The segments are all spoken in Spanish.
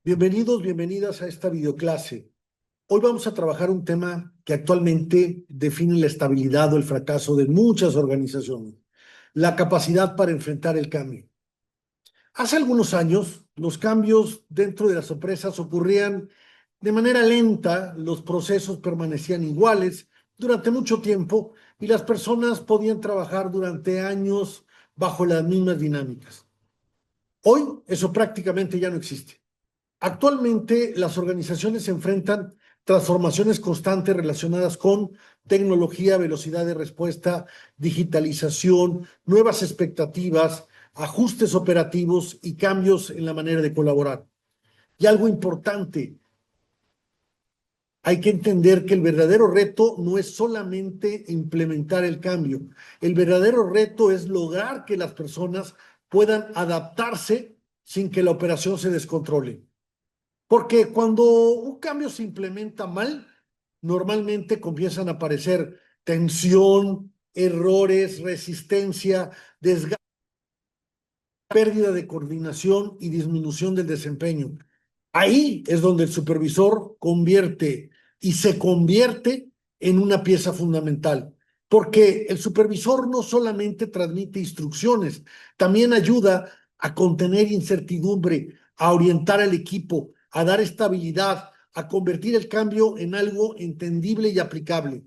Bienvenidos, bienvenidas a esta videoclase. Hoy vamos a trabajar un tema que actualmente define la estabilidad o el fracaso de muchas organizaciones, la capacidad para enfrentar el cambio. Hace algunos años, los cambios dentro de las empresas ocurrían de manera lenta, los procesos permanecían iguales durante mucho tiempo y las personas podían trabajar durante años bajo las mismas dinámicas. Hoy eso prácticamente ya no existe. Actualmente, las organizaciones se enfrentan transformaciones constantes relacionadas con tecnología, velocidad de respuesta, digitalización, nuevas expectativas, ajustes operativos y cambios en la manera de colaborar. Y algo importante, hay que entender que el verdadero reto no es solamente implementar el cambio. El verdadero reto es lograr que las personas puedan adaptarse sin que la operación se descontrole. Porque cuando un cambio se implementa mal, normalmente comienzan a aparecer tensión, errores, resistencia, desgaste, pérdida de coordinación y disminución del desempeño. Ahí es donde el supervisor se convierte en una pieza fundamental, porque el supervisor no solamente transmite instrucciones, también ayuda a contener incertidumbre, a orientar al equipo, a dar estabilidad, a convertir el cambio en algo entendible y aplicable.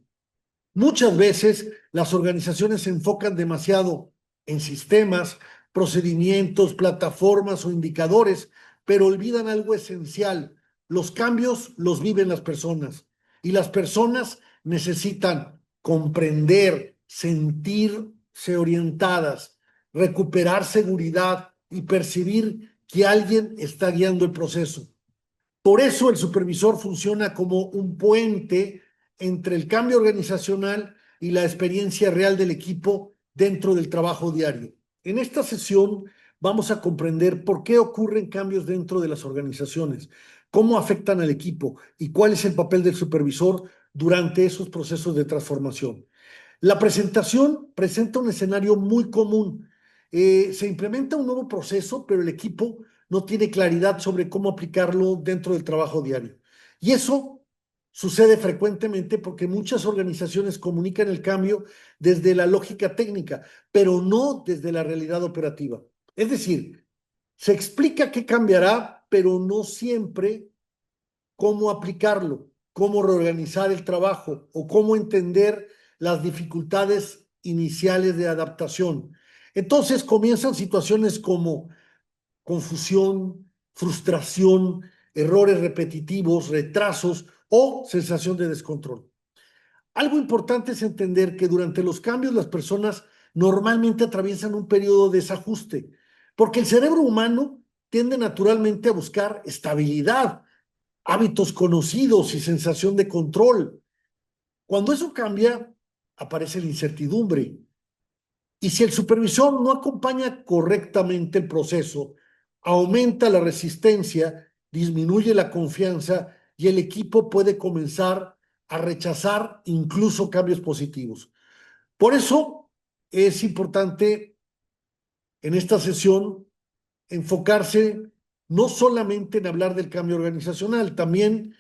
Muchas veces las organizaciones se enfocan demasiado en sistemas, procedimientos, plataformas o indicadores, pero olvidan algo esencial. Los cambios los viven las personas y las personas necesitan comprender, sentirse orientadas, recuperar seguridad y percibir que alguien está guiando el proceso. Por eso el supervisor funciona como un puente entre el cambio organizacional y la experiencia real del equipo dentro del trabajo diario. En esta sesión vamos a comprender por qué ocurren cambios dentro de las organizaciones, cómo afectan al equipo y cuál es el papel del supervisor durante esos procesos de transformación. La presentación presenta un escenario muy común. Se implementa un nuevo proceso, pero el equipo no tiene claridad sobre cómo aplicarlo dentro del trabajo diario. Y eso sucede frecuentemente porque muchas organizaciones comunican el cambio desde la lógica técnica, pero no desde la realidad operativa. Es decir, se explica qué cambiará, pero no siempre cómo aplicarlo, cómo reorganizar el trabajo o cómo entender las dificultades iniciales de adaptación. Entonces comienzan situaciones como confusión, frustración, errores repetitivos, retrasos o sensación de descontrol. Algo importante es entender que durante los cambios las personas normalmente atraviesan un periodo de desajuste, porque el cerebro humano tiende naturalmente a buscar estabilidad, hábitos conocidos y sensación de control. Cuando eso cambia, aparece la incertidumbre. Y si el supervisor no acompaña correctamente el proceso, aumenta la resistencia, disminuye la confianza y el equipo puede comenzar a rechazar incluso cambios positivos. Por eso es importante en esta sesión enfocarse no solamente en hablar del cambio organizacional, también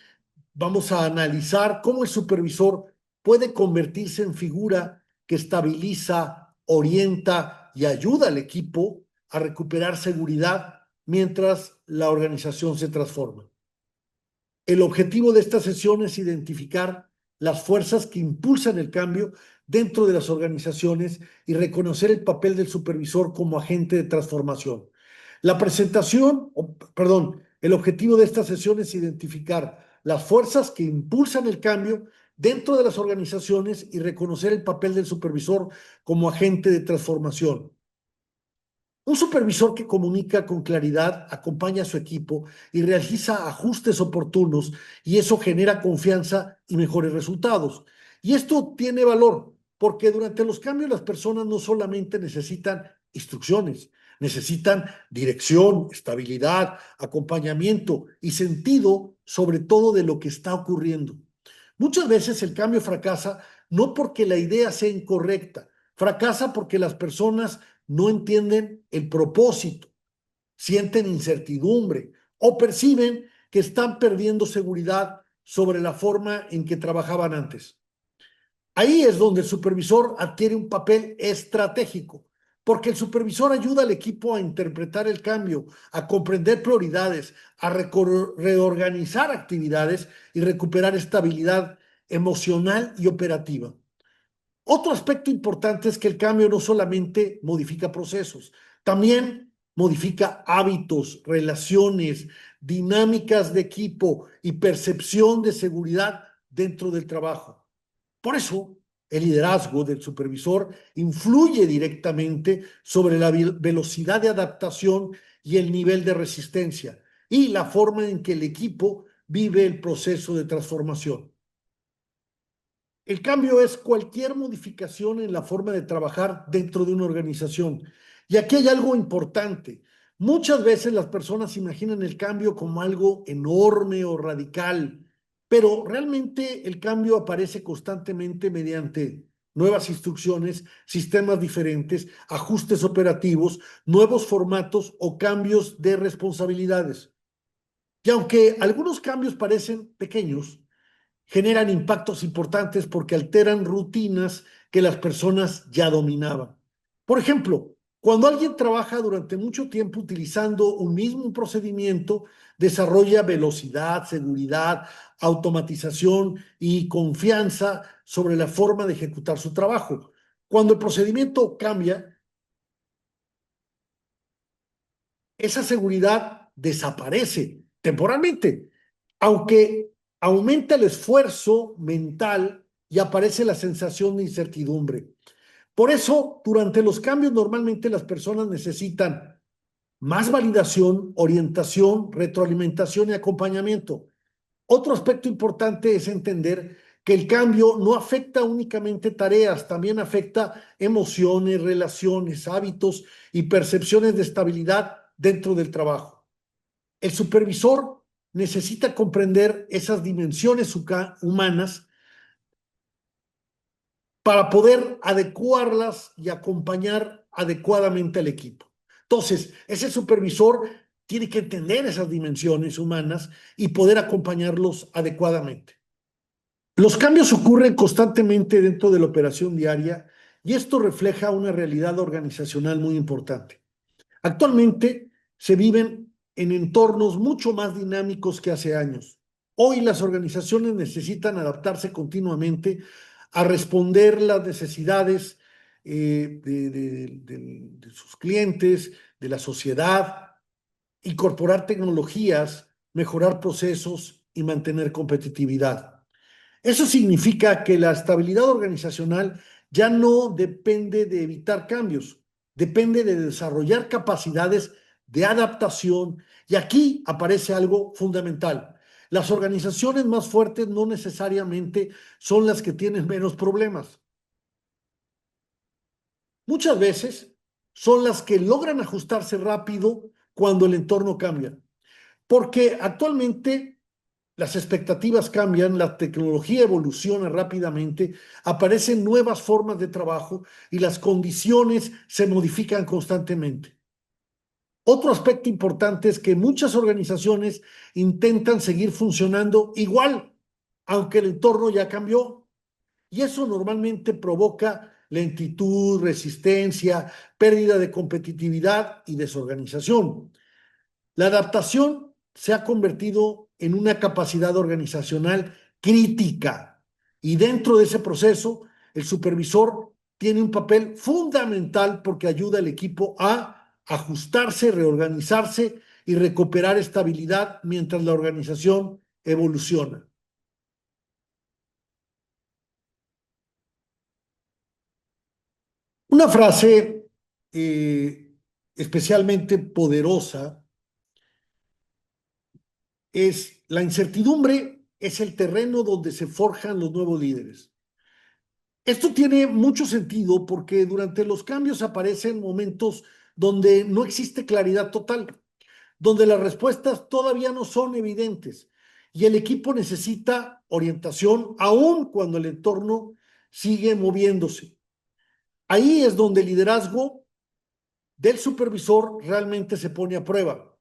vamos a analizar cómo el supervisor puede convertirse en figura que estabiliza, orienta y ayuda al equipo a recuperar seguridad mientras la organización se transforma. El objetivo de esta sesión es identificar las fuerzas que impulsan el cambio dentro de las organizaciones y reconocer el papel del supervisor como agente de transformación. El objetivo de esta sesión es identificar las fuerzas que impulsan el cambio dentro de las organizaciones y reconocer el papel del supervisor como agente de transformación. Un supervisor que comunica con claridad, acompaña a su equipo y realiza ajustes oportunos, y eso genera confianza y mejores resultados. Y esto tiene valor porque durante los cambios las personas no solamente necesitan instrucciones, necesitan dirección, estabilidad, acompañamiento y sentido sobre todo de lo que está ocurriendo. Muchas veces el cambio fracasa no porque la idea sea incorrecta, fracasa porque las personas no entienden el propósito, sienten incertidumbre o perciben que están perdiendo seguridad sobre la forma en que trabajaban antes. Ahí es donde el supervisor adquiere un papel estratégico, porque el supervisor ayuda al equipo a interpretar el cambio, a comprender prioridades, a reorganizar actividades y recuperar estabilidad emocional y operativa. Otro aspecto importante es que el cambio no solamente modifica procesos, también modifica hábitos, relaciones, dinámicas de equipo y percepción de seguridad dentro del trabajo. Por eso, el liderazgo del supervisor influye directamente sobre la velocidad de adaptación y el nivel de resistencia y la forma en que el equipo vive el proceso de transformación. El cambio es cualquier modificación en la forma de trabajar dentro de una organización. Y aquí hay algo importante. Muchas veces las personas imaginan el cambio como algo enorme o radical, pero realmente el cambio aparece constantemente mediante nuevas instrucciones, sistemas diferentes, ajustes operativos, nuevos formatos o cambios de responsabilidades. Y aunque algunos cambios parecen pequeños, generan impactos importantes porque alteran rutinas que las personas ya dominaban. Por ejemplo, cuando alguien trabaja durante mucho tiempo utilizando un mismo procedimiento, desarrolla velocidad, seguridad, automatización y confianza sobre la forma de ejecutar su trabajo. Cuando el procedimiento cambia, esa seguridad desaparece temporalmente, aunque aumenta el esfuerzo mental y aparece la sensación de incertidumbre. Por eso, durante los cambios, normalmente las personas necesitan más validación, orientación, retroalimentación y acompañamiento. Otro aspecto importante es entender que el cambio no afecta únicamente tareas, también afecta emociones, relaciones, hábitos y percepciones de estabilidad dentro del trabajo. El supervisor necesita comprender esas dimensiones humanas para poder adecuarlas y acompañar adecuadamente al equipo. Entonces, ese supervisor tiene que entender esas dimensiones humanas y poder acompañarlos adecuadamente. Los cambios ocurren constantemente dentro de la operación diaria y esto refleja una realidad organizacional muy importante. Actualmente se viven en entornos mucho más dinámicos que hace años. Hoy las organizaciones necesitan adaptarse continuamente a responder las necesidades de sus clientes, de la sociedad, incorporar tecnologías, mejorar procesos y mantener competitividad. Eso significa que la estabilidad organizacional ya no depende de evitar cambios, depende de desarrollar capacidades de adaptación. Y aquí aparece algo fundamental. Las organizaciones más fuertes no necesariamente son las que tienen menos problemas. Muchas veces son las que logran ajustarse rápido cuando el entorno cambia. Porque actualmente las expectativas cambian, la tecnología evoluciona rápidamente, aparecen nuevas formas de trabajo y las condiciones se modifican constantemente. Otro aspecto importante es que muchas organizaciones intentan seguir funcionando igual, aunque el entorno ya cambió. Y eso normalmente provoca lentitud, resistencia, pérdida de competitividad y desorganización. La adaptación se ha convertido en una capacidad organizacional crítica y dentro de ese proceso el supervisor tiene un papel fundamental porque ayuda al equipo a ajustarse, reorganizarse y recuperar estabilidad mientras la organización evoluciona. Una frase especialmente poderosa es: la incertidumbre es el terreno donde se forjan los nuevos líderes. Esto tiene mucho sentido porque durante los cambios aparecen momentos donde no existe claridad total, donde las respuestas todavía no son evidentes y el equipo necesita orientación aun cuando el entorno sigue moviéndose. Ahí es donde el liderazgo del supervisor realmente se pone a prueba.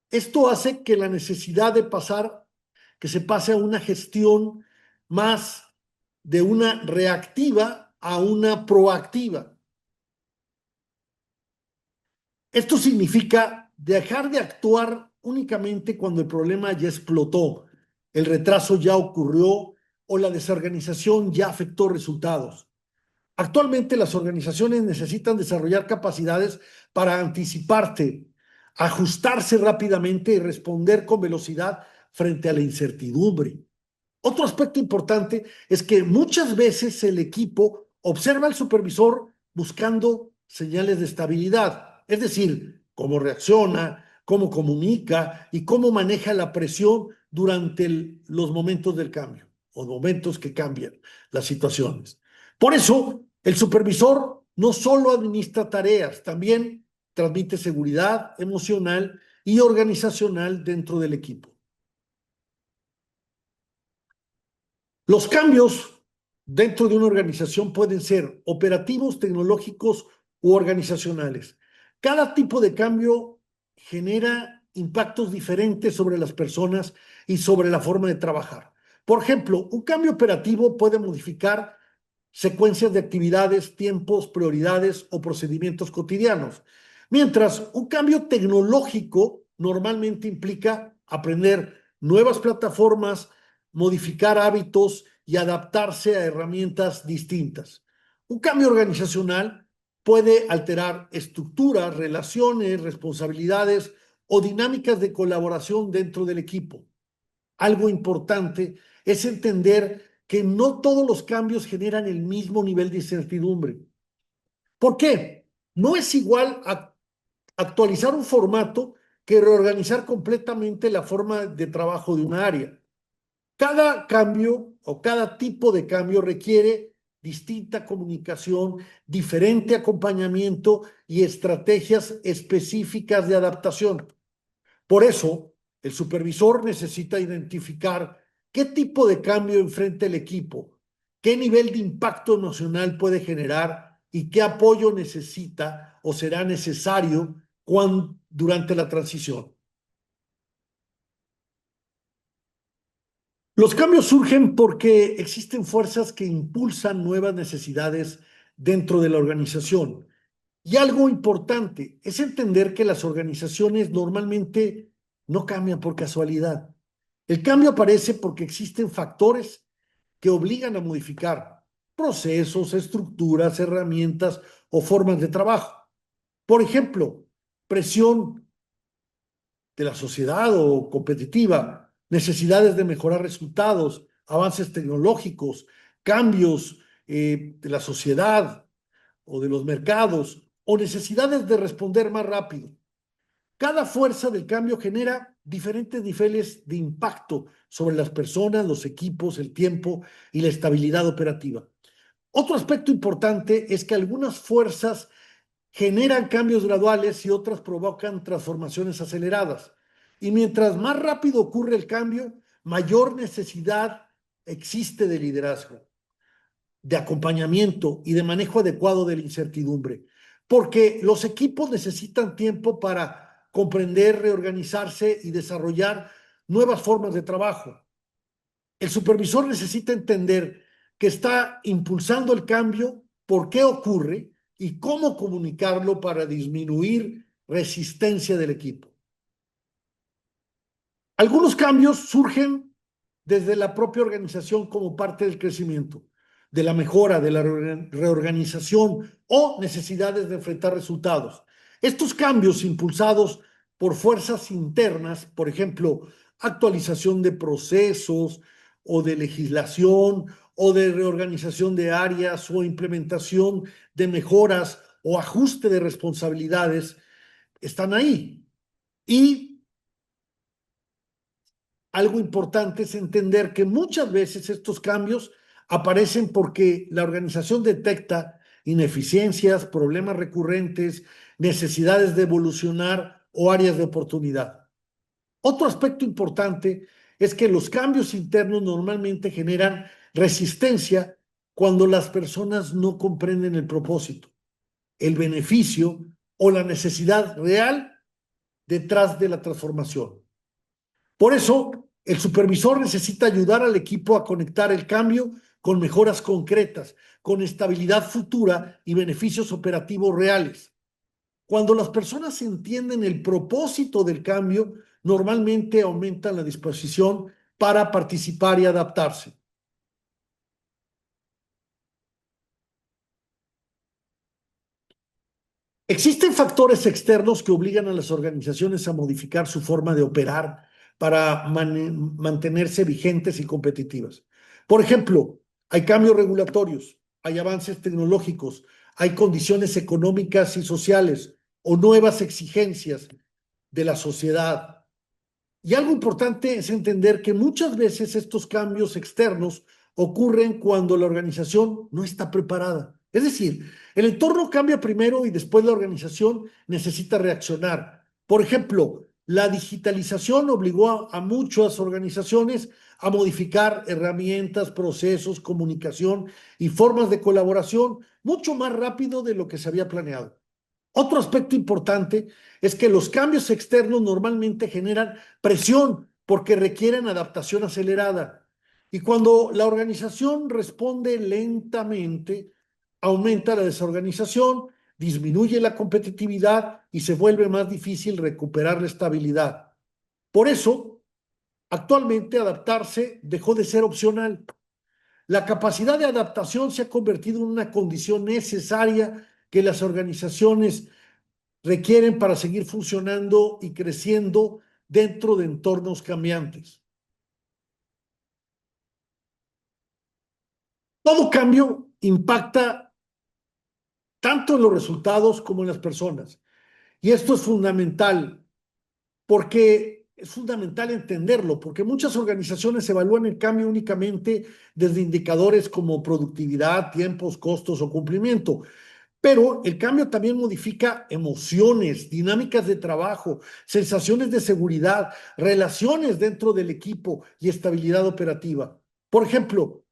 Esto hace que la necesidad que se pase a una gestión más de una reactiva a una proactiva. Esto significa dejar de actuar únicamente cuando el problema ya explotó, el retraso ya ocurrió o la desorganización ya afectó resultados. Actualmente las organizaciones necesitan desarrollar capacidades para anticiparte, ajustarse rápidamente y responder con velocidad frente a la incertidumbre. Otro aspecto importante es que muchas veces el equipo observa al supervisor buscando señales de estabilidad, es decir, cómo reacciona, cómo comunica y cómo maneja la presión durante los momentos del cambio o momentos que cambian las situaciones. Por eso, el supervisor no solo administra tareas, también transmite seguridad emocional y organizacional dentro del equipo. Los cambios dentro de una organización pueden ser operativos, tecnológicos u organizacionales. Cada tipo de cambio genera impactos diferentes sobre las personas y sobre la forma de trabajar. Por ejemplo, un cambio operativo puede modificar secuencias de actividades, tiempos, prioridades o procedimientos cotidianos, mientras un cambio tecnológico normalmente implica aprender nuevas plataformas, modificar hábitos y adaptarse a herramientas distintas. Un cambio organizacional puede alterar estructuras, relaciones, responsabilidades o dinámicas de colaboración dentro del equipo. Algo importante es entender que no todos los cambios generan el mismo nivel de incertidumbre. ¿Por qué? No es igual actualizar un formato que reorganizar completamente la forma de trabajo de una área. Cada cambio o cada tipo de cambio requiere distinta comunicación, diferente acompañamiento y estrategias específicas de adaptación. Por eso, el supervisor necesita identificar qué tipo de cambio enfrenta el equipo, qué nivel de impacto emocional puede generar y qué apoyo necesita o será necesario durante la transición. Los cambios surgen porque existen fuerzas que impulsan nuevas necesidades dentro de la organización. Y algo importante es entender que las organizaciones normalmente no cambian por casualidad. El cambio aparece porque existen factores que obligan a modificar procesos, estructuras, herramientas o formas de trabajo. Por ejemplo, presión de la sociedad o competitiva, necesidades de mejorar resultados, avances tecnológicos, cambios de la sociedad o de los mercados, o necesidades de responder más rápido. Cada fuerza del cambio genera diferentes niveles de impacto sobre las personas, los equipos, el tiempo y la estabilidad operativa. Otro aspecto importante es que algunas fuerzas generan cambios graduales y otras provocan transformaciones aceleradas. Y mientras más rápido ocurre el cambio, mayor necesidad existe de liderazgo, de acompañamiento y de manejo adecuado de la incertidumbre, porque los equipos necesitan tiempo para comprender, reorganizarse y desarrollar nuevas formas de trabajo. El supervisor necesita entender que está impulsando el cambio, por qué ocurre y cómo comunicarlo para disminuir resistencia del equipo. Algunos cambios surgen desde la propia organización como parte del crecimiento, de la mejora, de la reorganización o necesidades de enfrentar resultados. Estos cambios impulsados por fuerzas internas, por ejemplo, actualización de procesos o de legislación o de reorganización de áreas o implementación de mejoras o ajuste de responsabilidades, están ahí. Y algo importante es entender que muchas veces estos cambios aparecen porque la organización detecta ineficiencias, problemas recurrentes, necesidades de evolucionar o áreas de oportunidad. Otro aspecto importante es que los cambios internos normalmente generan resistencia cuando las personas no comprenden el propósito, el beneficio o la necesidad real detrás de la transformación. Por eso, el supervisor necesita ayudar al equipo a conectar el cambio con mejoras concretas, con estabilidad futura y beneficios operativos reales. Cuando las personas entienden el propósito del cambio, normalmente aumentan la disposición para participar y adaptarse. Existen factores externos que obligan a las organizaciones a modificar su forma de operar para mantenerse vigentes y competitivas. Por ejemplo, hay cambios regulatorios, hay avances tecnológicos, hay condiciones económicas y sociales o nuevas exigencias de la sociedad. Y algo importante es entender que muchas veces estos cambios externos ocurren cuando la organización no está preparada. Es decir, el entorno cambia primero y después la organización necesita reaccionar. Por ejemplo, la digitalización obligó a muchas organizaciones a modificar herramientas, procesos, comunicación y formas de colaboración mucho más rápido de lo que se había planeado. Otro aspecto importante es que los cambios externos normalmente generan presión porque requieren adaptación acelerada. Y cuando la organización responde lentamente, aumenta la desorganización, disminuye la competitividad y se vuelve más difícil recuperar la estabilidad. Por eso, actualmente adaptarse dejó de ser opcional. La capacidad de adaptación se ha convertido en una condición necesaria que las organizaciones requieren para seguir funcionando y creciendo dentro de entornos cambiantes. Todo cambio impacta tanto en los resultados como en las personas. Y esto es fundamental, porque es fundamental entenderlo, porque muchas organizaciones evalúan el cambio únicamente desde indicadores como productividad, tiempos, costos o cumplimiento. Pero el cambio también modifica emociones, dinámicas de trabajo, sensaciones de seguridad, relaciones dentro del equipo y estabilidad operativa. Por ejemplo,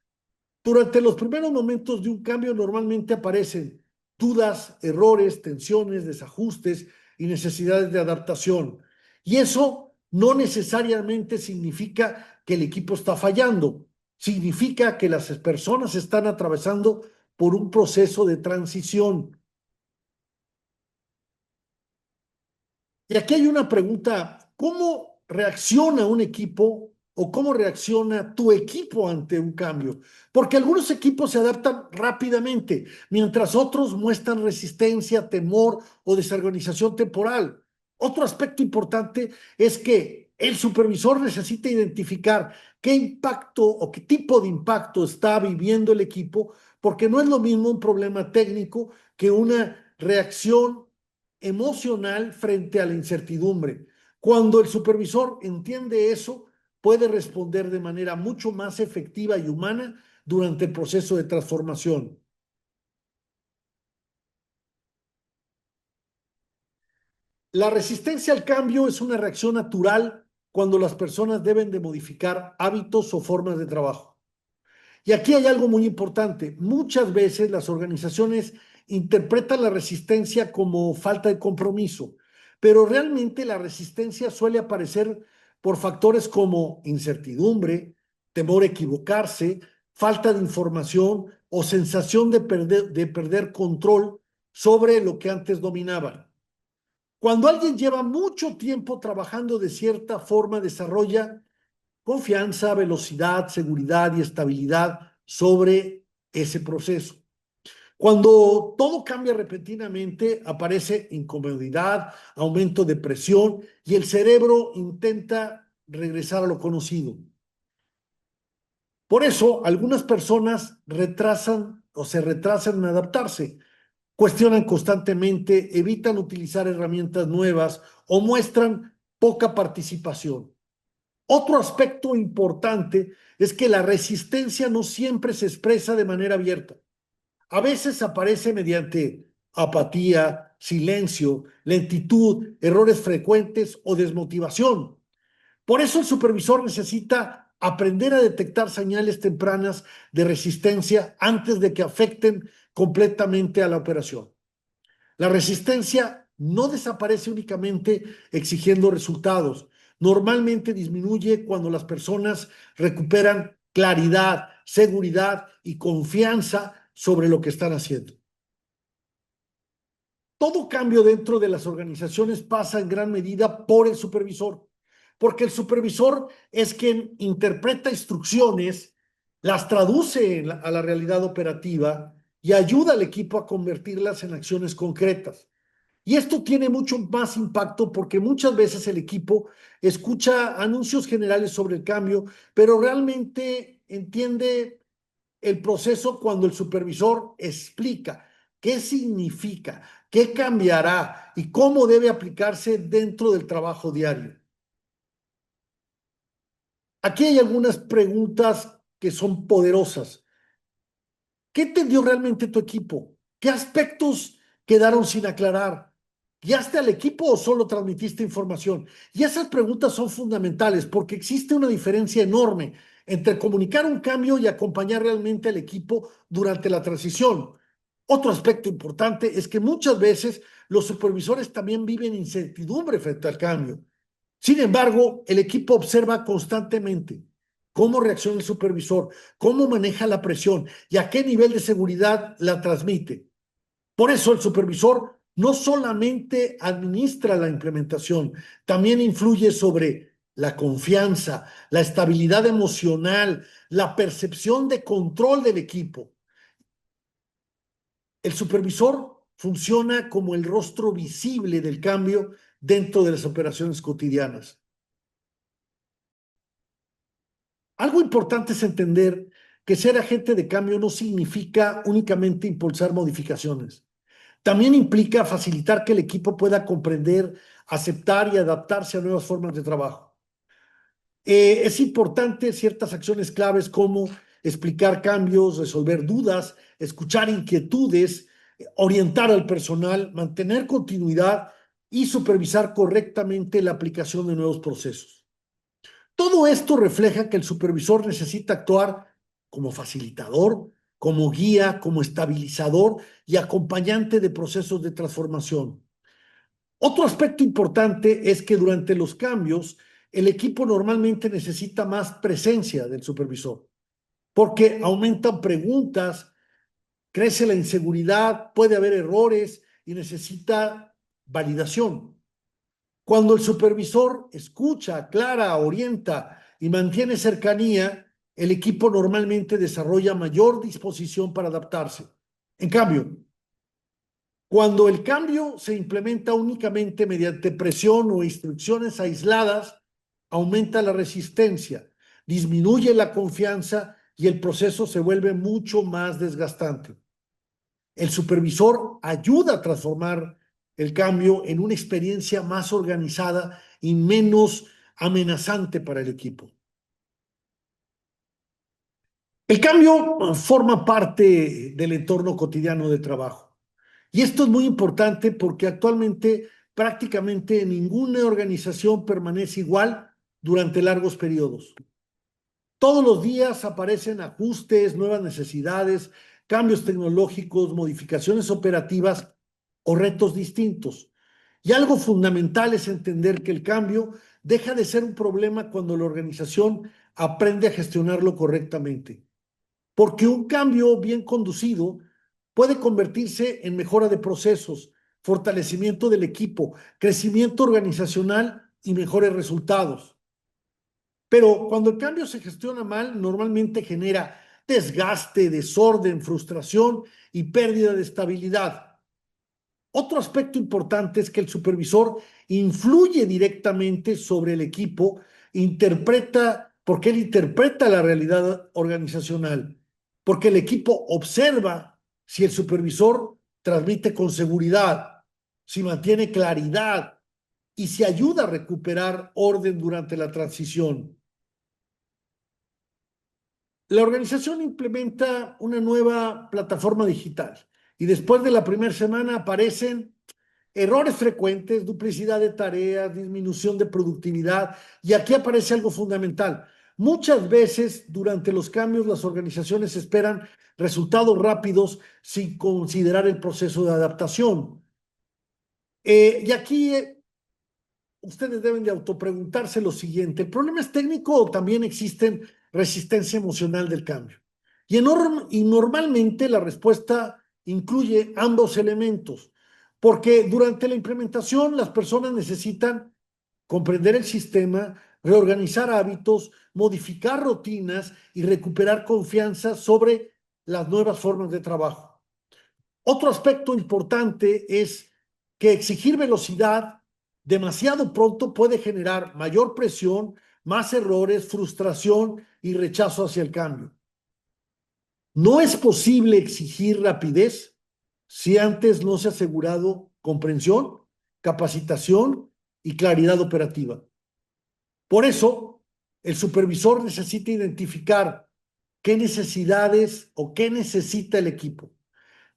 durante los primeros momentos de un cambio normalmente aparecen dudas, errores, tensiones, desajustes y necesidades de adaptación. Y eso no necesariamente significa que el equipo está fallando, significa que las personas están atravesando por un proceso de transición. Y aquí hay una pregunta: ¿cómo reacciona un equipo o cómo reacciona tu equipo ante un cambio? Porque algunos equipos se adaptan rápidamente, mientras otros muestran resistencia, temor o desorganización temporal. Otro aspecto importante es que el supervisor necesita identificar qué impacto o qué tipo de impacto está viviendo el equipo, porque no es lo mismo un problema técnico que una reacción emocional frente a la incertidumbre. Cuando el supervisor entiende eso, puede responder de manera mucho más efectiva y humana durante el proceso de transformación. La resistencia al cambio es una reacción natural cuando las personas deben de modificar hábitos o formas de trabajo. Y aquí hay algo muy importante. Muchas veces las organizaciones interpretan la resistencia como falta de compromiso, pero realmente la resistencia suele aparecer por factores como incertidumbre, temor a equivocarse, falta de información o sensación de perder control sobre lo que antes dominaban. Cuando alguien lleva mucho tiempo trabajando de cierta forma, desarrolla confianza, velocidad, seguridad y estabilidad sobre ese proceso. Cuando todo cambia repentinamente, aparece incomodidad, aumento de presión y el cerebro intenta regresar a lo conocido. Por eso, algunas personas retrasan o se retrasan en adaptarse, cuestionan constantemente, evitan utilizar herramientas nuevas o muestran poca participación. Otro aspecto importante es que la resistencia no siempre se expresa de manera abierta. A veces aparece mediante apatía, silencio, lentitud, errores frecuentes o desmotivación. Por eso el supervisor necesita aprender a detectar señales tempranas de resistencia antes de que afecten completamente a la operación. La resistencia no desaparece únicamente exigiendo resultados. Normalmente disminuye cuando las personas recuperan claridad, seguridad y confianza sobre lo que están haciendo. Todo cambio dentro de las organizaciones pasa en gran medida por el supervisor, porque el supervisor es quien interpreta instrucciones, las traduce a la realidad operativa y ayuda al equipo a convertirlas en acciones concretas. Y esto tiene mucho más impacto porque muchas veces el equipo escucha anuncios generales sobre el cambio, pero realmente entiende el proceso cuando el supervisor explica qué significa, qué cambiará y cómo debe aplicarse dentro del trabajo diario. Aquí hay algunas preguntas que son poderosas. ¿Qué entendió realmente tu equipo? ¿Qué aspectos quedaron sin aclarar? ¿Guiaste al equipo o solo transmitiste información? Y esas preguntas son fundamentales porque existe una diferencia enorme entre comunicar un cambio y acompañar realmente al equipo durante la transición. Otro aspecto importante es que muchas veces los supervisores también viven incertidumbre frente al cambio. Sin embargo, el equipo observa constantemente cómo reacciona el supervisor, cómo maneja la presión y a qué nivel de seguridad la transmite. Por eso el supervisor no solamente administra la implementación, también influye sobre la confianza, la estabilidad emocional, la percepción de control del equipo. El supervisor funciona como el rostro visible del cambio dentro de las operaciones cotidianas. Algo importante es entender que ser agente de cambio no significa únicamente impulsar modificaciones. También implica facilitar que el equipo pueda comprender, aceptar y adaptarse a nuevas formas de trabajo. Es importante ciertas acciones claves como explicar cambios, resolver dudas, escuchar inquietudes, orientar al personal, mantener continuidad y supervisar correctamente la aplicación de nuevos procesos. Todo esto refleja que el supervisor necesita actuar como facilitador, como guía, como estabilizador y acompañante de procesos de transformación. Otro aspecto importante es que durante los cambios, el equipo normalmente necesita más presencia del supervisor, porque aumentan preguntas, crece la inseguridad, puede haber errores y necesita validación. Cuando el supervisor escucha, aclara, orienta y mantiene cercanía, el equipo normalmente desarrolla mayor disposición para adaptarse. En cambio, cuando el cambio se implementa únicamente mediante presión o instrucciones aisladas, aumenta la resistencia, disminuye la confianza y el proceso se vuelve mucho más desgastante. El supervisor ayuda a transformar el cambio en una experiencia más organizada y menos amenazante para el equipo. El cambio forma parte del entorno cotidiano de trabajo. Y esto es muy importante porque actualmente prácticamente ninguna organización permanece igual durante largos periodos. Todos los días aparecen ajustes, nuevas necesidades, cambios tecnológicos, modificaciones operativas o retos distintos. Y algo fundamental es entender que el cambio deja de ser un problema cuando la organización aprende a gestionarlo correctamente. Porque un cambio bien conducido puede convertirse en mejora de procesos, fortalecimiento del equipo, crecimiento organizacional y mejores resultados. Pero cuando el cambio se gestiona mal, normalmente genera desgaste, desorden, frustración y pérdida de estabilidad. Otro aspecto importante es que el supervisor influye directamente sobre el equipo, porque él interpreta la realidad organizacional, porque el equipo observa si el supervisor transmite con seguridad, si mantiene claridad y si ayuda a recuperar orden durante la transición. La organización implementa una nueva plataforma digital y después de la primera semana aparecen errores frecuentes, duplicidad de tareas, disminución de productividad y aquí aparece algo fundamental. Muchas veces durante los cambios las organizaciones esperan resultados rápidos sin considerar el proceso de adaptación. Y aquí ustedes deben de autopreguntarse lo siguiente: ¿el problema es técnico o también existen resistencia emocional del cambio? Y normalmente la respuesta incluye ambos elementos, porque durante la implementación las personas necesitan comprender el sistema, reorganizar hábitos, modificar rutinas y recuperar confianza sobre las nuevas formas de trabajo. Otro aspecto importante es que exigir velocidad demasiado pronto puede generar mayor presión, más errores, frustración y rechazo hacia el cambio. No es posible exigir rapidez si antes no se ha asegurado comprensión, capacitación y claridad operativa. Por eso, el supervisor necesita identificar qué necesidades o qué necesita el equipo,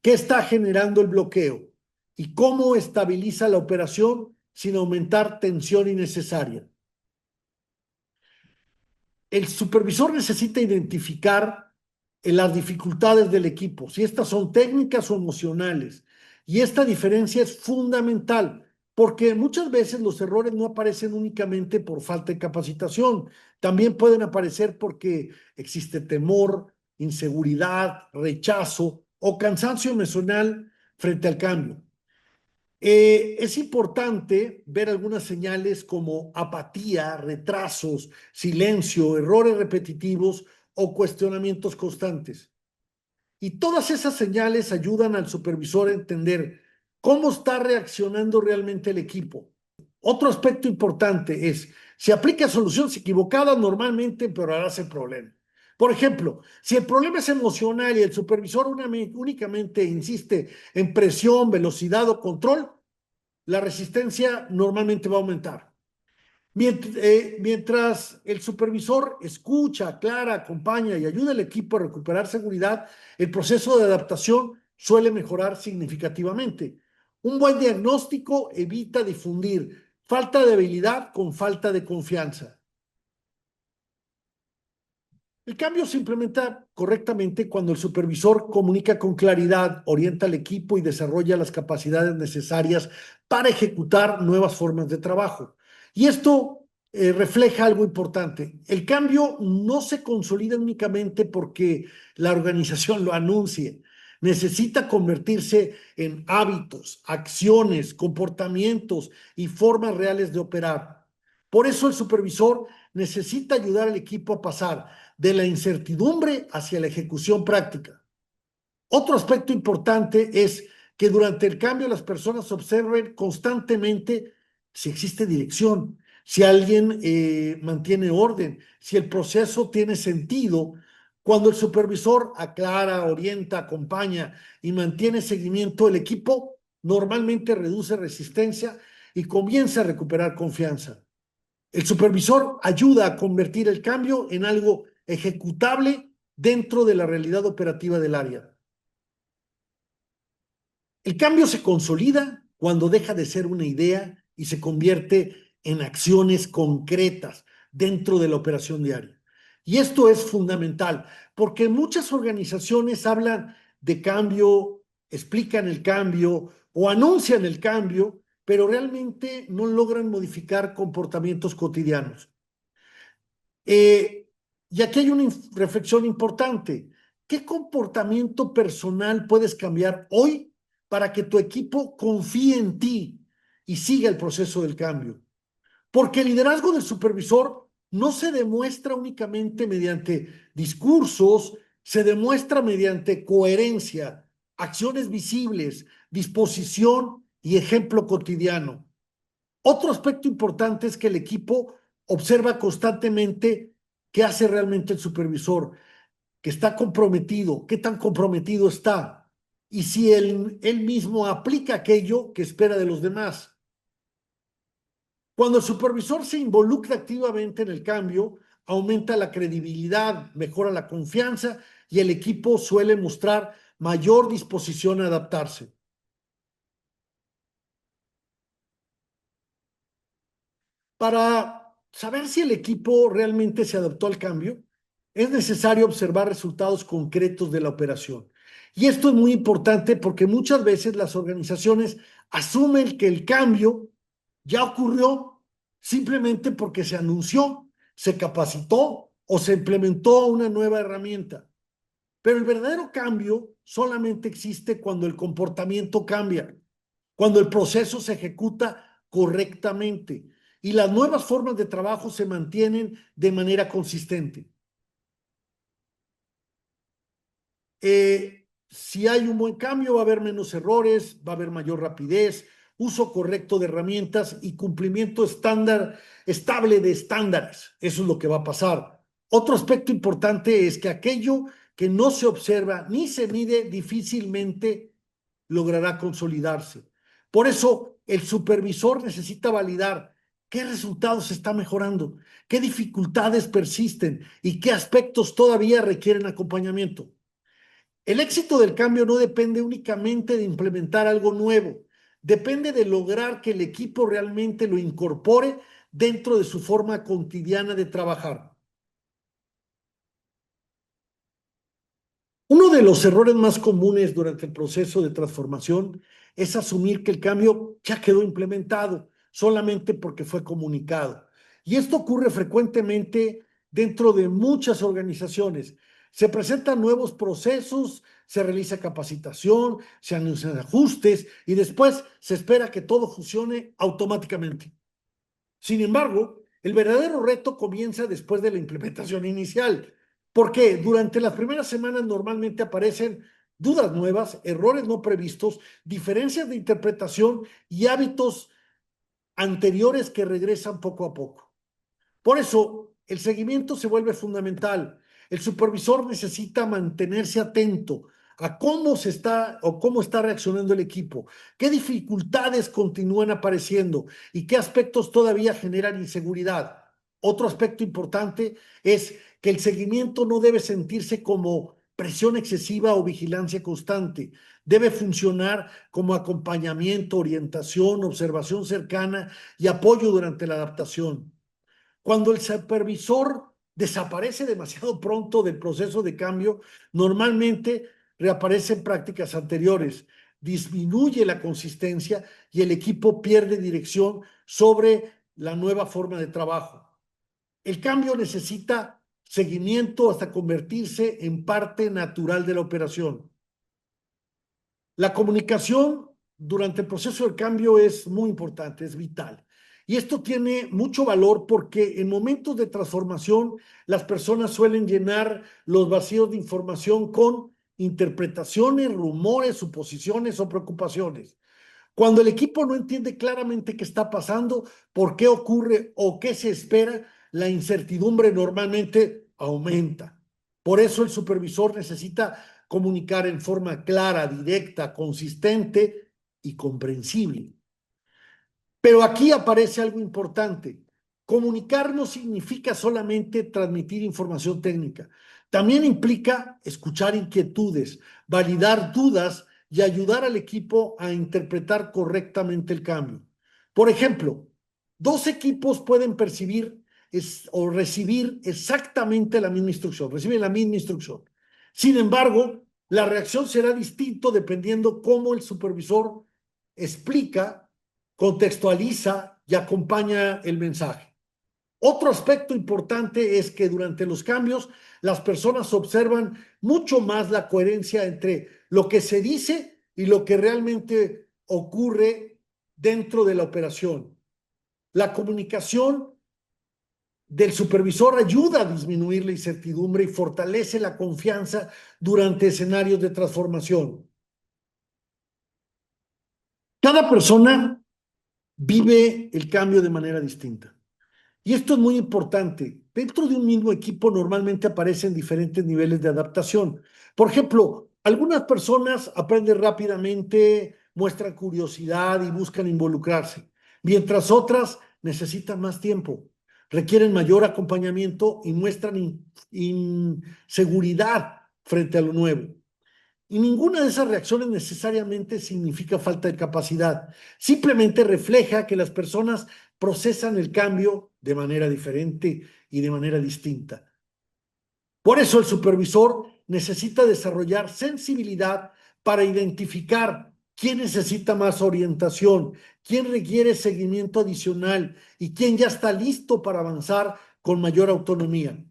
qué está generando el bloqueo y cómo estabiliza la operación sin aumentar tensión innecesaria. El supervisor necesita identificar las dificultades del equipo, si estas son técnicas o emocionales. Y esta diferencia es fundamental, porque muchas veces los errores no aparecen únicamente por falta de capacitación, también pueden aparecer porque existe temor, inseguridad, rechazo o cansancio emocional frente al cambio. Es importante ver algunas señales como apatía, retrasos, silencio, errores repetitivos o cuestionamientos constantes. Y todas esas señales ayudan al supervisor a entender cómo está reaccionando realmente el equipo. Otro aspecto importante es, si aplica soluciones equivocadas, normalmente empeorarás el problema. Por ejemplo, si el problema es emocional y el supervisor únicamente insiste en presión, velocidad o control, la resistencia normalmente va a aumentar. Mientras el supervisor escucha, aclara, acompaña y ayuda al equipo a recuperar seguridad, el proceso de adaptación suele mejorar significativamente. Un buen diagnóstico evita difundir falta de habilidad con falta de confianza. El cambio se implementa correctamente cuando el supervisor comunica con claridad, orienta al equipo y desarrolla las capacidades necesarias para ejecutar nuevas formas de trabajo. Y esto refleja algo importante. El cambio no se consolida únicamente porque la organización lo anuncie. Necesita convertirse en hábitos, acciones, comportamientos y formas reales de operar. Por eso el supervisor necesita ayudar al equipo a pasar de la incertidumbre hacia la ejecución práctica. Otro aspecto importante es que durante el cambio las personas observen constantemente si existe dirección, si alguien mantiene orden, si el proceso tiene sentido. Cuando el supervisor aclara, orienta, acompaña y mantiene seguimiento, el equipo normalmente reduce resistencia y comienza a recuperar confianza. El supervisor ayuda a convertir el cambio en algo ejecutable dentro de la realidad operativa del área. El cambio se consolida cuando deja de ser una idea y se convierte en acciones concretas dentro de la operación diaria. Y esto es fundamental, porque muchas organizaciones hablan de cambio, explican el cambio o anuncian el cambio, pero realmente no logran modificar comportamientos cotidianos. Y aquí hay una reflexión importante. ¿Qué comportamiento personal puedes cambiar hoy para que tu equipo confíe en ti y siga el proceso del cambio? Porque el liderazgo del supervisor no se demuestra únicamente mediante discursos, se demuestra mediante coherencia, acciones visibles, disposición y ejemplo cotidiano. Otro aspecto importante es que el equipo observa constantemente qué hace realmente el supervisor, que está comprometido, qué tan comprometido está y si él mismo aplica aquello que espera de los demás. Cuando el supervisor se involucra activamente en el cambio, aumenta la credibilidad, mejora la confianza y el equipo suele mostrar mayor disposición a adaptarse. Para saber si el equipo realmente se adaptó al cambio, es necesario observar resultados concretos de la operación. Y esto es muy importante porque muchas veces las organizaciones asumen que el cambio ya ocurrió simplemente porque se anunció, se capacitó o se implementó una nueva herramienta. Pero el verdadero cambio solamente existe cuando el comportamiento cambia, cuando el proceso se ejecuta correctamente y las nuevas formas de trabajo se mantienen de manera consistente. Si hay un buen cambio, va a haber menos errores, va a haber mayor rapidez, uso correcto de herramientas y cumplimiento estable de estándares. Eso es lo que va a pasar. Otro aspecto importante es que aquello que no se observa ni se mide difícilmente logrará consolidarse. Por eso, el supervisor necesita validar qué resultados se está mejorando, qué dificultades persisten y qué aspectos todavía requieren acompañamiento. El éxito del cambio no depende únicamente de implementar algo nuevo, depende de lograr que el equipo realmente lo incorpore dentro de su forma cotidiana de trabajar. Uno de los errores más comunes durante el proceso de transformación es asumir que el cambio ya quedó implementado solamente porque fue comunicado. Y esto ocurre frecuentemente dentro de muchas organizaciones. Se presentan nuevos procesos, se realiza capacitación, se anuncian ajustes y después se espera que todo funcione automáticamente. Sin embargo, el verdadero reto comienza después de la implementación inicial, porque durante las primeras semanas normalmente aparecen dudas nuevas, errores no previstos, diferencias de interpretación y hábitos anteriores que regresan poco a poco. Por eso, el seguimiento se vuelve fundamental. El supervisor necesita mantenerse atento a cómo se está o cómo está reaccionando el equipo, qué dificultades continúan apareciendo y qué aspectos todavía generan inseguridad. Otro aspecto importante es que el seguimiento no debe sentirse como presión excesiva o vigilancia constante. Debe funcionar como acompañamiento, orientación, observación cercana y apoyo durante la adaptación. Cuando el supervisor desaparece demasiado pronto del proceso de cambio, normalmente reaparecen prácticas anteriores, disminuye la consistencia y el equipo pierde dirección sobre la nueva forma de trabajo. El cambio necesita seguimiento hasta convertirse en parte natural de la operación. La comunicación durante el proceso del cambio es muy importante, es vital. Y esto tiene mucho valor porque en momentos de transformación las personas suelen llenar los vacíos de información con interpretaciones, rumores, suposiciones o preocupaciones. Cuando el equipo no entiende claramente qué está pasando, por qué ocurre o qué se espera, la incertidumbre normalmente aumenta. Por eso el supervisor necesita comunicar en forma clara, directa, consistente y comprensible. Pero aquí aparece algo importante. Comunicar no significa solamente transmitir información técnica. También implica escuchar inquietudes, validar dudas y ayudar al equipo a interpretar correctamente el cambio. Por ejemplo, dos equipos pueden percibir o recibir exactamente la misma instrucción, reciben la misma instrucción. Sin embargo, la reacción será distinta dependiendo cómo el supervisor explica, contextualiza y acompaña el mensaje. Otro aspecto importante es que durante los cambios las personas observan mucho más la coherencia entre lo que se dice y lo que realmente ocurre dentro de la operación. La comunicación del supervisor ayuda a disminuir la incertidumbre y fortalece la confianza durante escenarios de transformación. Cada persona vive el cambio de manera distinta. Y esto es muy importante. Dentro de un mismo equipo normalmente aparecen diferentes niveles de adaptación. Por ejemplo, algunas personas aprenden rápidamente, muestran curiosidad y buscan involucrarse, mientras otras necesitan más tiempo, requieren mayor acompañamiento y muestran inseguridad frente a lo nuevo. Y ninguna de esas reacciones necesariamente significa falta de capacidad. Simplemente refleja que las personas procesan el cambio de manera diferente y de manera distinta. Por eso el supervisor necesita desarrollar sensibilidad para identificar quién necesita más orientación, quién requiere seguimiento adicional y quién ya está listo para avanzar con mayor autonomía.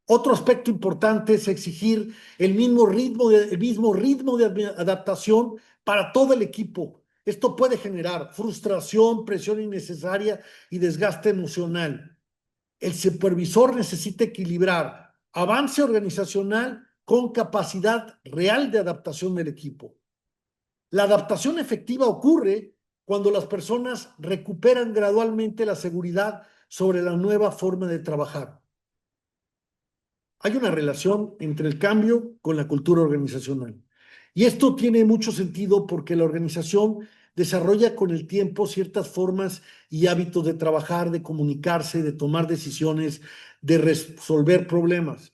Otro aspecto importante es exigir el mismo ritmo de adaptación para todo el equipo. Esto puede generar frustración, presión innecesaria y desgaste emocional. El supervisor necesita equilibrar avance organizacional con capacidad real de adaptación del equipo. La adaptación efectiva ocurre cuando las personas recuperan gradualmente la seguridad sobre la nueva forma de trabajar. Hay una relación entre el cambio con la cultura organizacional. Y esto tiene mucho sentido porque la organización desarrolla con el tiempo ciertas formas y hábitos de trabajar, de comunicarse, de tomar decisiones, de resolver problemas.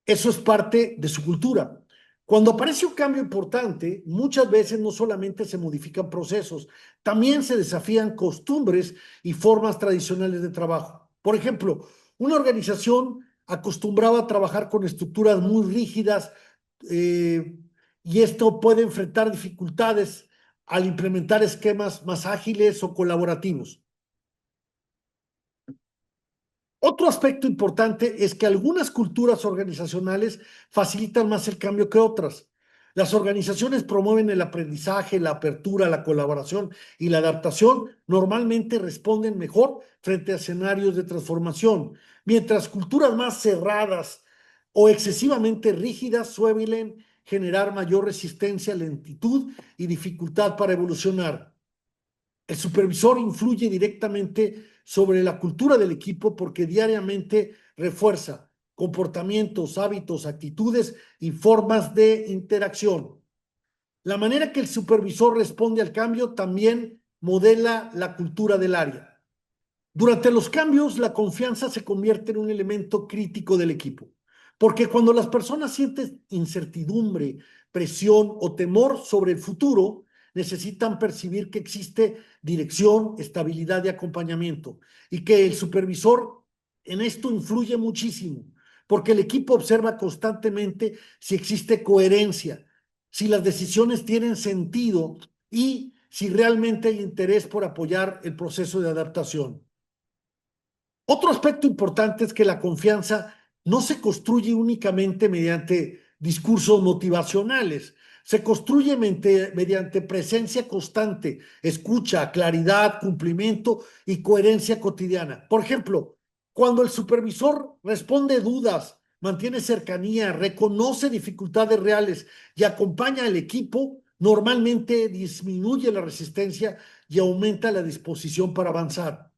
Eso es parte de su cultura. Cuando aparece un cambio importante, muchas veces no solamente se modifican procesos, también se desafían costumbres y formas tradicionales de trabajo. Por ejemplo, una organización acostumbraba a trabajar con estructuras muy rígidas y esto puede enfrentar dificultades al implementar esquemas más ágiles o colaborativos. Otro aspecto importante es que algunas culturas organizacionales facilitan más el cambio que otras. Las organizaciones promueven el aprendizaje, la apertura, la colaboración y la adaptación. Normalmente responden mejor frente a escenarios de transformación, mientras culturas más cerradas o excesivamente rígidas suelen generar mayor resistencia, lentitud y dificultad para evolucionar. El supervisor influye directamente sobre la cultura del equipo porque diariamente refuerza comportamientos, hábitos, actitudes y formas de interacción. La manera que el supervisor responde al cambio también modela la cultura del área. Durante los cambios, la confianza se convierte en un elemento crítico del equipo, porque cuando las personas sienten incertidumbre, presión o temor sobre el futuro, necesitan percibir que existe dirección, estabilidad y acompañamiento, y que el supervisor en esto influye muchísimo, porque el equipo observa constantemente si existe coherencia, si las decisiones tienen sentido y si realmente hay interés por apoyar el proceso de adaptación. Otro aspecto importante es que la confianza no se construye únicamente mediante discursos motivacionales, se construye mediante presencia constante, escucha, claridad, cumplimiento y coherencia cotidiana. Por ejemplo, cuando el supervisor responde dudas, mantiene cercanía, reconoce dificultades reales y acompaña al equipo, normalmente disminuye la resistencia y aumenta la disposición para avanzar.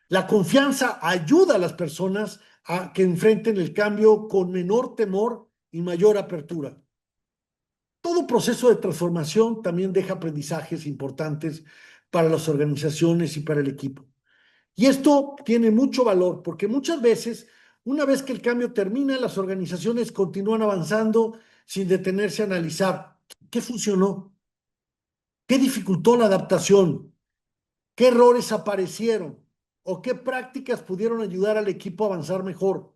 La confianza ayuda a las personas a que enfrenten el cambio con menor temor y mayor apertura. Todo proceso de transformación también deja aprendizajes importantes para las organizaciones y para el equipo. Y esto tiene mucho valor porque muchas veces, una vez que el cambio termina, las organizaciones continúan avanzando sin detenerse a analizar qué funcionó, qué dificultó la adaptación, qué errores aparecieron o qué prácticas pudieron ayudar al equipo a avanzar mejor.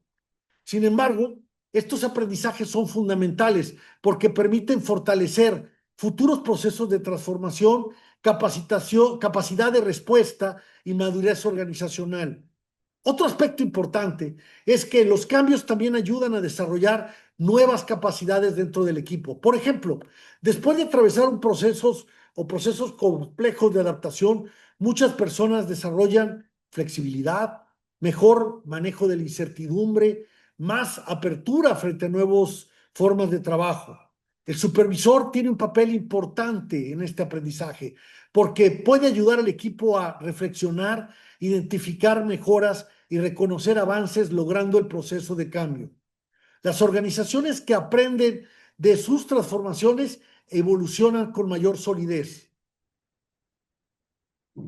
Sin embargo, estos aprendizajes son fundamentales porque permiten fortalecer futuros procesos de transformación, capacitación, capacidad de respuesta y madurez organizacional. Otro aspecto importante es que los cambios también ayudan a desarrollar nuevas capacidades dentro del equipo. Por ejemplo, después de atravesar procesos complejos de adaptación, muchas personas desarrollan flexibilidad, mejor manejo de la incertidumbre, más apertura frente a nuevas formas de trabajo. El supervisor tiene un papel importante en este aprendizaje porque puede ayudar al equipo a reflexionar, identificar mejoras y reconocer avances logrando el proceso de cambio. Las organizaciones que aprenden de sus transformaciones evolucionan con mayor solidez.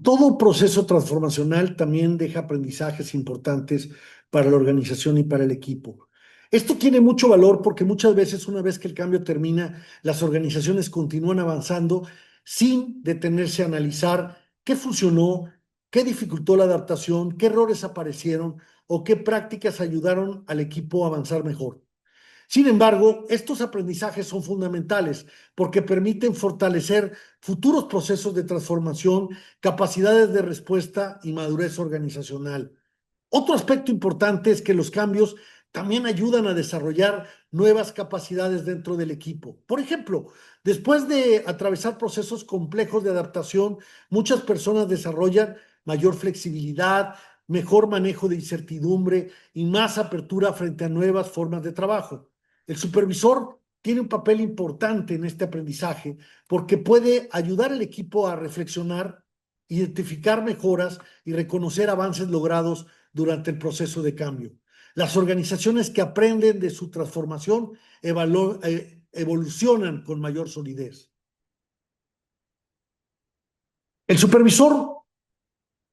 Todo proceso transformacional también deja aprendizajes importantes para la organización y para el equipo. Esto tiene mucho valor porque muchas veces, una vez que el cambio termina, las organizaciones continúan avanzando sin detenerse a analizar qué funcionó, qué dificultó la adaptación, qué errores aparecieron o qué prácticas ayudaron al equipo a avanzar mejor. Sin embargo, estos aprendizajes son fundamentales porque permiten fortalecer futuros procesos de transformación, capacidades de respuesta y madurez organizacional. Otro aspecto importante es que los cambios también ayudan a desarrollar nuevas capacidades dentro del equipo. Por ejemplo, después de atravesar procesos complejos de adaptación, muchas personas desarrollan mayor flexibilidad, mejor manejo de incertidumbre y más apertura frente a nuevas formas de trabajo. El supervisor tiene un papel importante en este aprendizaje porque puede ayudar al equipo a reflexionar, identificar mejoras y reconocer avances logrados durante el proceso de cambio. Las organizaciones que aprenden de su transformación evolucionan con mayor solidez. El supervisor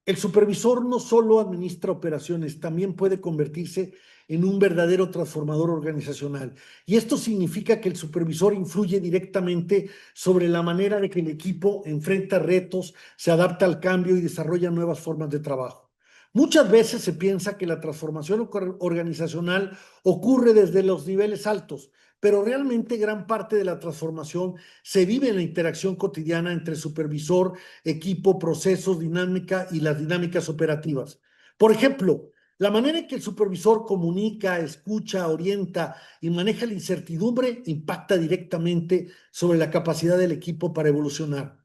El supervisor no solo administra operaciones, también puede convertirse en un verdadero transformador organizacional. Y esto significa que el supervisor influye directamente sobre la manera de que el equipo enfrenta retos, se adapta al cambio y desarrolla nuevas formas de trabajo. Muchas veces se piensa que la transformación organizacional ocurre desde los niveles altos, pero realmente gran parte de la transformación se vive en la interacción cotidiana entre supervisor, equipo, procesos, dinámica y las dinámicas operativas. Por ejemplo, la manera en que el supervisor comunica, escucha, orienta y maneja la incertidumbre impacta directamente sobre la capacidad del equipo para evolucionar.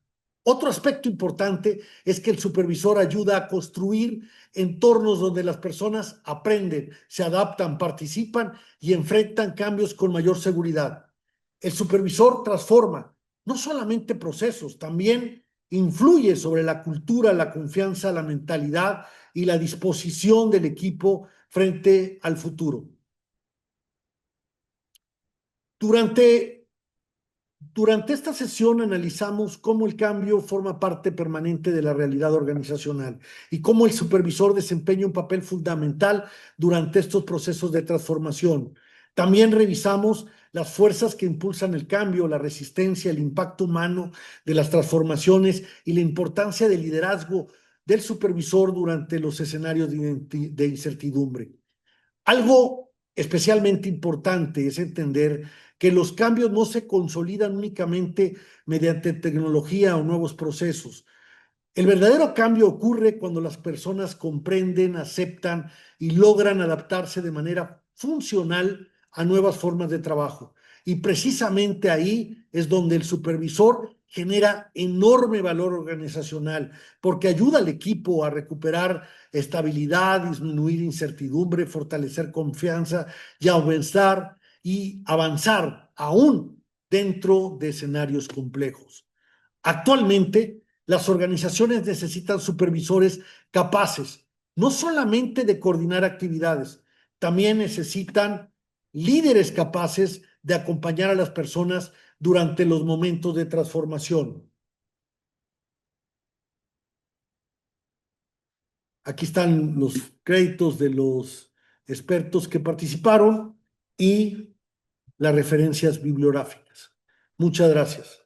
Otro aspecto importante es que el supervisor ayuda a construir entornos donde las personas aprenden, se adaptan, participan y enfrentan cambios con mayor seguridad. El supervisor transforma no solamente procesos, también influye sobre la cultura, la confianza, la mentalidad y la disposición del equipo frente al futuro. Durante, durante esta sesión analizamos cómo el cambio forma parte permanente de la realidad organizacional y cómo el supervisor desempeña un papel fundamental durante estos procesos de transformación. También revisamos las fuerzas que impulsan el cambio, la resistencia, el impacto humano de las transformaciones y la importancia del liderazgo del supervisor durante los escenarios de incertidumbre. Algo especialmente importante es entender que los cambios no se consolidan únicamente mediante tecnología o nuevos procesos. El verdadero cambio ocurre cuando las personas comprenden, aceptan y logran adaptarse de manera funcional a nuevas formas de trabajo. Y precisamente ahí es donde el supervisor genera enorme valor organizacional, porque ayuda al equipo a recuperar estabilidad, disminuir incertidumbre, fortalecer confianza y avanzar aún dentro de escenarios complejos. Actualmente, las organizaciones necesitan supervisores capaces, no solamente de coordinar actividades, también necesitan líderes capaces de acompañar a las personas durante los momentos de transformación. Aquí están los créditos de los expertos que participaron y las referencias bibliográficas. Muchas gracias.